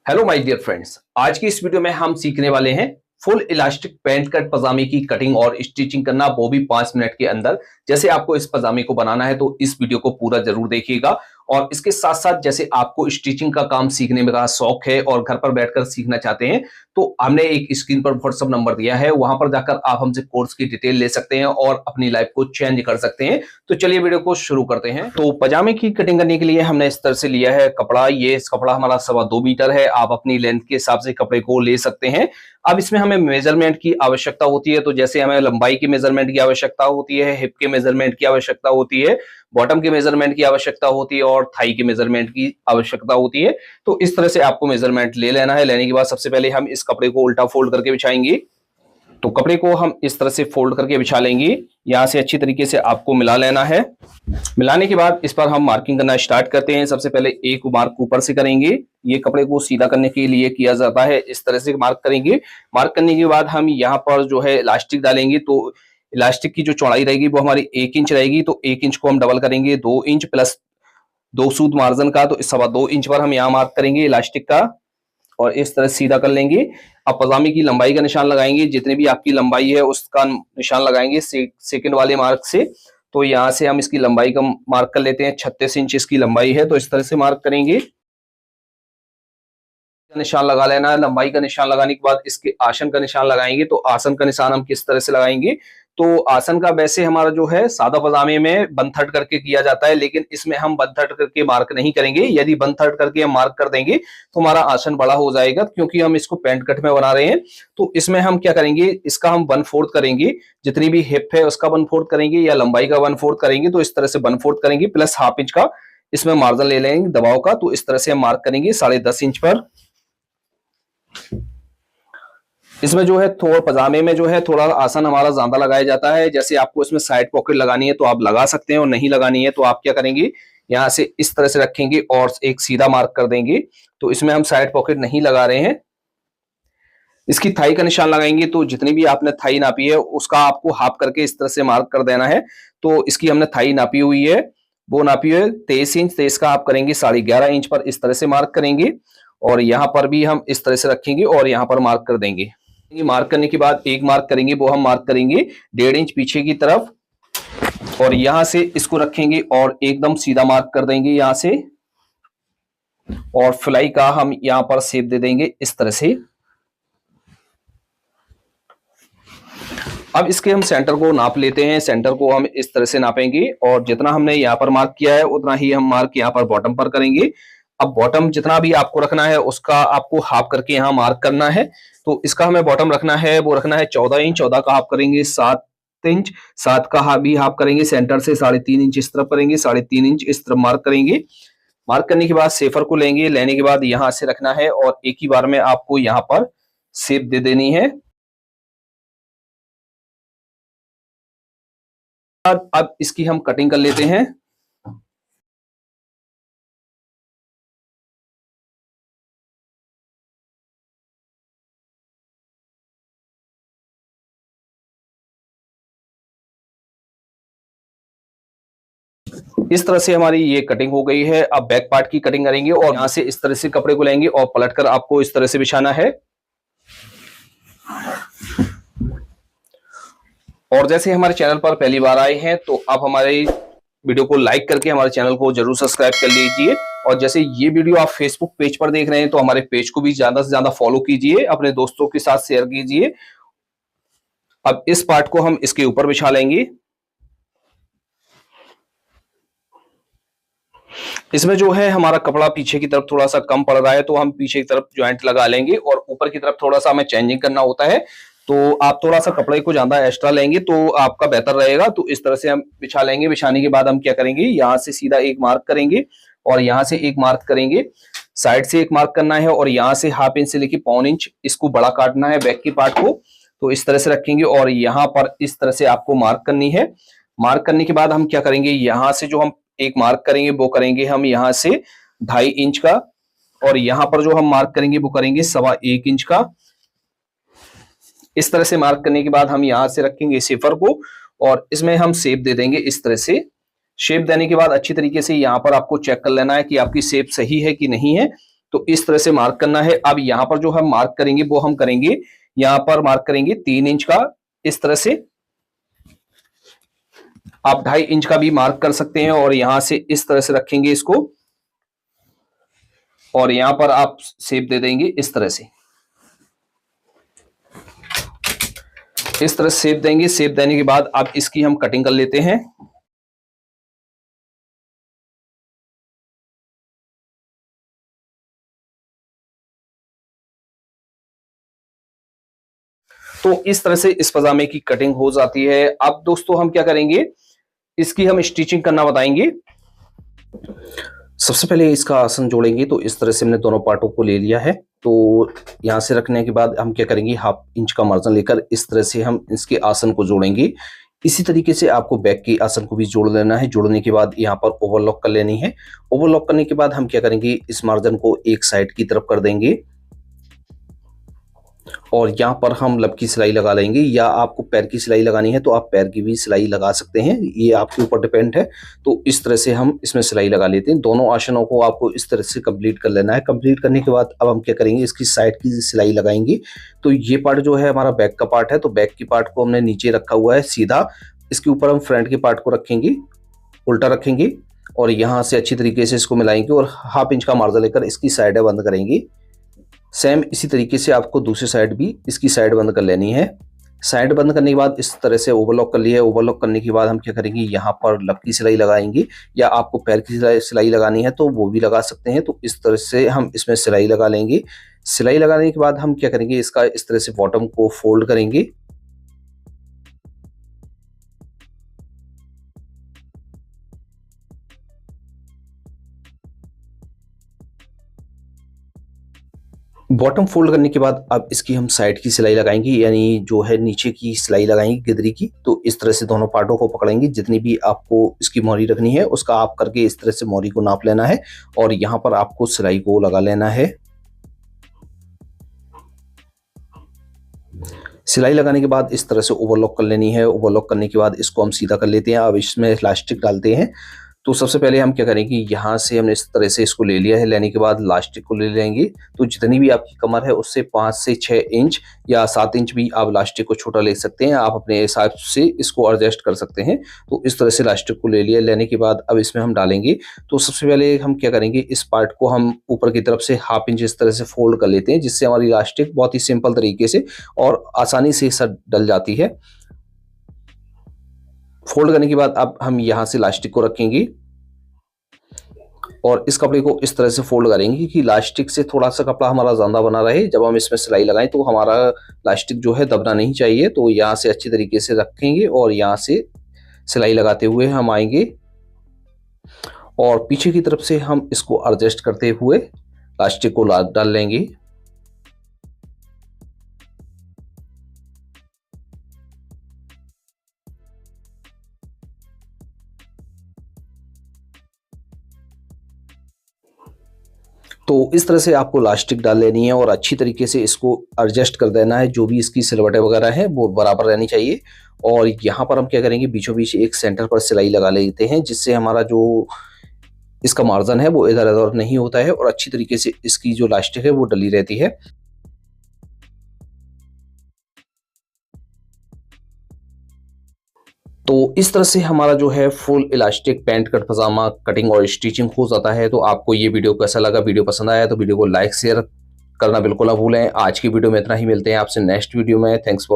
Hello my dear friends, आज की इस वीडियो में हम सीखने वाले हैं फुल इलास्टिक पैंट कट पजामे की कटिंग और स्टिचिंग करना, वो भी 5 मिनट के अंदर। जैसे आपको इस पजामे को बनाना है तो इस वीडियो को पूरा जरूर देखिएगा। और इसके साथ साथ जैसे आपको स्टिचिंग का काम सीखने में का शौक है और घर पर बैठकर सीखना चाहते हैं, तो हमने एक स्क्रीन पर व्हाट्सएप नंबर दिया है, वहां पर जाकर आप हमसे कोर्स की डिटेल ले सकते हैं और अपनी लाइफ को चेंज कर सकते हैं। तो चलिए वीडियो को शुरू करते हैं। तो पजामे की कटिंग करने के लिए हमने इस तरह से लिया है कपड़ा। ये इस कपड़ा हमारा 2.25 मीटर है। आप अपनी लेंथ के हिसाब से कपड़े को ले सकते हैं। अब इसमें हमें मेजरमेंट की आवश्यकता होती है, तो जैसे हमें लंबाई की मेजरमेंट की आवश्यकता होती है, हिप के मेजरमेंट की आवश्यकता होती है, बॉटम के मेजरमेंट की आवश्यकता होती है और थाई के मेजरमेंट की आवश्यकता होती है। तो इस तरह से आपको मेजरमेंट ले लेना है। लेने के बाद सबसे पहले हम इस कपड़े को उल्टा फोल्ड करके बिछाएंगे। तो कपड़े को हम इस तरह से फोल्ड करके बिछा लेंगे। यहां से अच्छी तरीके से आपको मिला लेना है। मिलाने के बाद इस पर हम मार्किंग करना स्टार्ट करते हैं। सबसे पहले एक मार्क ऊपर से करेंगे। ये कपड़े को सीधा करने के लिए किया जाता है। इस तरह से मार्क करेंगे। मार्क करने के बाद हम यहाँ पर जो है इलास्टिक डालेंगे। तो इलास्टिक की जो चौड़ाई रहेगी वो हमारी 1 इंच रहेगी। तो 1 इंच को हम डबल करेंगे 2 इंच प्लस 2 सूत मार्जिन का, तो 2.25 इंच पर हम यहाँ मार्क करेंगे इलास्टिक का और इस तरह सीधा कर लेंगे। अब पजामे की लंबाई का निशान लगाएंगे। जितनी भी आपकी लंबाई है उसका निशान लगाएंगे सेकंड वाले मार्क से। तो यहाँ से हम इसकी लंबाई का मार्क कर लेते हैं। 36 इंच इसकी लंबाई है, तो इस तरह से मार्क करेंगे। निशान लगा लेना है। लंबाई का निशान लगाने के बाद इसके आसन का निशान लगाएंगे। तो आसन का निशान हम किस तरह से लगाएंगे, तो आसन का वैसे हमारा जो है सादा पजामे में बन थर्ड करके किया जाता है, लेकिन इसमें हम बन थर्ड करके मार्क नहीं करेंगे। यदि बन थर्ड करके हम मार्क कर देंगे तो हमारा आसन बड़ा हो जाएगा, क्योंकि हम इसको पैंट कट में बना रहे हैं। तो इसमें हम क्या करेंगे, इसका हम 1/4 करेंगे। जितनी भी हिप है उसका 1/4 करेंगे या लंबाई का 1/4 करेंगे। तो इस तरह से 1/4 करेंगे प्लस ½ इंच का इसमें मार्जिन ले लेंगे दबाव का। तो इस तरह से हम मार्क करेंगे 10.5 इंच पर। इसमें जो है थोड़ा पजामे में जो है थोड़ा आसन हमारा ज्यादा लगाया जाता है। जैसे आपको इसमें साइड पॉकेट लगानी है तो आप लगा सकते हैं, और नहीं लगानी है तो आप क्या करेंगे, यहाँ से इस तरह से रखेंगे और एक सीधा मार्क कर देंगे। तो इसमें हम साइड पॉकेट नहीं लगा रहे हैं। इसकी थाई का निशान लगाएंगे। तो जितनी भी आपने थाई नापी है उसका आपको हाफ करके इस तरह से मार्क कर देना है। तो इसकी हमने थाई नापी हुई है, वो नापी हुई है 23 इंच। 23 का आप करेंगे 11.5 इंच पर इस तरह से मार्क करेंगे। और यहाँ पर भी हम इस तरह से रखेंगे और यहाँ पर मार्क कर देंगे। मार्क करने के बाद एक मार्क करेंगे, वो हम मार्क करेंगे 1.5 इंच पीछे की तरफ। और यहां से इसको रखेंगे और एकदम सीधा मार्क कर देंगे यहां से। और फ्लाई का हम यहां पर शेप दे देंगे इस तरह से। अब इसके हम सेंटर को नाप लेते हैं। सेंटर को हम इस तरह से नापेंगे और जितना हमने यहाँ पर मार्क किया है उतना ही हम मार्क यहाँ पर बॉटम पर करेंगे। अब बॉटम जितना भी आपको रखना है उसका आपको हाफ करके यहाँ मार्क करना है। तो इसका हमें बॉटम रखना है, वो रखना है 14 इंच। 14 का हाफ करेंगे 7 इंच। 7 का भी हाफ करेंगे सेंटर से 3.5 इंच इस तरफ करेंगे। 3.5 इंच इस तरफ मार्क करेंगे। मार्क करने के बाद सेफर को लेंगे। लेने के बाद यहां से रखना है और एक ही बार में आपको यहाँ पर शेप दे देनी है। अब इसकी हम कटिंग कर लेते हैं। इस तरह से हमारी ये कटिंग हो गई है। अब बैक पार्ट की कटिंग करेंगे और यहां से इस तरह से कपड़े को लेंगे और पलटकर आपको इस तरह से बिछाना है। और जैसे हमारे चैनल पर पहली बार आए हैं तो आप हमारे वीडियो को लाइक करके हमारे चैनल को जरूर सब्सक्राइब कर लीजिए। और जैसे ये वीडियो आप फेसबुक पेज पर देख रहे हैं तो हमारे पेज को भी ज्यादा से ज्यादा फॉलो कीजिए, अपने दोस्तों के साथ शेयर कीजिए। अब इस पार्ट को हम इसके ऊपर बिछा लेंगे। इसमें जो है हमारा कपड़ा पीछे की तरफ थोड़ा सा कम पड़ रहा है, तो हम पीछे की तरफ ज्वाइंट लगा लेंगे और ऊपर की तरफ थोड़ा सा हमें चेंजिंग करना होता है। तो आप थोड़ा सा कपड़े को ज्यादा एक्स्ट्रा लेंगे तो आपका बेहतर रहेगा। तो इस तरह से हम बिछा लेंगे। बिछाने के बाद हम क्या करेंगे, यहाँ से सीधा एक मार्क करेंगे और यहाँ से एक मार्क करेंगे। साइड से एक मार्क करना है और यहाँ से ½ इंच से लेके 1.25 इंच इसको बड़ा काटना है बैक की पार्ट को। तो इस तरह से रखेंगे और यहाँ पर इस तरह से आपको मार्क करनी है। मार्क करने के बाद हम क्या करेंगे, यहाँ से जो हम एक मार्क करेंगे वो करेंगे हम यहाँ से 2.5 इंच का। और यहाँ पर जो हम मार्क करेंगे वो करेंगे 1.25 इंच का। इस तरह से मार्क करने के बाद हम यहाँ से रखेंगे शेपर को और इसमें हम शेप दे देंगे इस तरह से। शेप देने के बाद अच्छी तरीके से यहाँ पर आपको चेक कर लेना है कि आपकी शेप सही है कि नहीं है। तो इस तरह से मार्क करना है। अब यहाँ पर जो हम मार्क करेंगे वो हम करेंगे, यहाँ पर मार्क करेंगे 3 इंच का, इस तरह से। आप 2.5 इंच का भी मार्क कर सकते हैं और यहां से इस तरह से रखेंगे इसको, और यहां पर आप शेप दे देंगे इस तरह से। इस तरह से शेप देंगे। शेप देने के बाद अब इसकी हम कटिंग कर लेते हैं। तो इस तरह से इस पजामे की कटिंग हो जाती है। अब दोस्तों हम क्या करेंगे, इसकी हम स्टिचिंग करना बताएंगे। सबसे पहले इसका आसन जोड़ेंगे। तो इस तरह से हमने दोनों पार्टों को ले लिया है। तो यहां से रखने के बाद हम क्या करेंगे, 1/2 इंच का मार्जिन लेकर इस तरह से हम इसके आसन को जोड़ेंगे। इसी तरीके से आपको बैक के आसन को भी जोड़ लेना है। जोड़ने के बाद यहाँ पर ओवरलॉक कर लेनी है। ओवरलॉक करने के बाद हम क्या करेंगे, इस मार्जिन को एक साइड की तरफ कर देंगे और यहाँ पर हम लब की सिलाई लगा लेंगे, या आपको पैर की सिलाई लगानी है तो आप पैर की भी सिलाई लगा सकते हैं, ये आपके ऊपर डिपेंड है। तो इस तरह से हम इसमें सिलाई लगा लेते हैं। दोनों आसनों को आपको इस तरह से कंप्लीट कर लेना है। कंप्लीट करने के बाद अब हम क्या करेंगे, इसकी साइड की सिलाई लगाएंगे। तो ये पार्ट जो है हमारा बैक का पार्ट है, तो बैक की पार्ट को हमने नीचे रखा हुआ है सीधा। इसके ऊपर हम फ्रंट के पार्ट को रखेंगे, उल्टा रखेंगे और यहाँ से अच्छी तरीके से इसको मिलाएंगे और 1/2 इंच का मार्जिन लेकर इसकी साइडें बंद करेंगे। सेम इसी तरीके से आपको दूसरी साइड भी इसकी साइड बंद कर लेनी है। साइड बंद करने के बाद इस तरह से ओवरलॉक कर लिया है। ओवरलॉक करने के बाद हम क्या करेंगे, यहाँ पर लब की सिलाई लगाएंगे, या आपको पैर की सिलाई लगानी है तो वो भी लगा सकते हैं। तो इस तरह से हम इसमें सिलाई लगा लेंगे। सिलाई लगाने के बाद हम क्या करेंगे, इसका इस तरह से बॉटम को फोल्ड करेंगे। बॉटम फोल्ड करने के बाद अब इसकी हम साइड की सिलाई लगाएंगे, यानी जो है नीचे की सिलाई लगाएंगे गिदरी की। तो इस तरह से दोनों पार्टों को पकड़ेंगे। जितनी भी आपको इसकी मोहरी रखनी है उसका आप करके इस तरह से मोहरी को नाप लेना है और यहाँ पर आपको सिलाई को लगा लेना है। सिलाई लगाने के बाद इस तरह से ओवरलॉक कर लेनी है। ओवरलॉक करने के बाद इसको हम सीधा कर लेते हैं। अब इसमें इलास्टिक डालते हैं। तो सबसे पहले हम क्या करेंगे, यहाँ से हमने इस तरह से इसको ले लिया है। लेने के बाद इलास्टिक को ले लेंगे। तो जितनी भी आपकी कमर है उससे 5 से 6 इंच या 7 इंच भी आप इलास्टिक को छोटा ले सकते हैं। आप अपने हिसाब से इसको एडजस्ट कर सकते हैं। तो इस तरह से इलास्टिक को ले लिया। लेने के बाद अब इसमें हम डालेंगे। तो सबसे पहले हम क्या करेंगे, इस पार्ट को हम ऊपर की तरफ से 1/2 इंच इस तरह से फोल्ड कर लेते हैं, जिससे हमारी इलास्टिक बहुत ही सिंपल तरीके से और आसानी से सब डल जाती है। फोल्ड करने के बाद अब हम यहाँ से इलास्टिक को रखेंगे और इस कपड़े को इस तरह से फोल्ड करेंगे कि इलास्टिक से थोड़ा सा कपड़ा हमारा ज्यादा बना रहे। जब हम इसमें सिलाई लगाएं तो हमारा इलास्टिक जो है दबना नहीं चाहिए। तो यहाँ से अच्छी तरीके से रखेंगे और यहाँ से सिलाई लगाते हुए हम आएंगे और पीछे की तरफ से हम इसको एडजस्ट करते हुए इलास्टिक को डाल लेंगे। तो इस तरह से आपको इलास्टिक डाल लेनी है और अच्छी तरीके से इसको एडजस्ट कर देना है। जो भी इसकी सिलवटें वगैरह है वो बराबर रहनी चाहिए। और यहाँ पर हम क्या करेंगे, बीचों बीच एक सेंटर पर सिलाई लगा लेते हैं, जिससे हमारा जो इसका मार्जिन है वो इधर उधर नहीं होता है और अच्छी तरीके से इसकी जो इलास्टिक है वो डली रहती है। तो इस तरह से हमारा जो है फुल इलास्टिक पैंट कट पजामा कटिंग और स्टिचिंग हो जाता है। तो आपको ये वीडियो कैसा लगा, वीडियो पसंद आया तो वीडियो को लाइक शेयर करना बिल्कुल ना भूलें। आज की वीडियो में इतना ही, मिलते हैं आपसे नेक्स्ट वीडियो में। Thanks for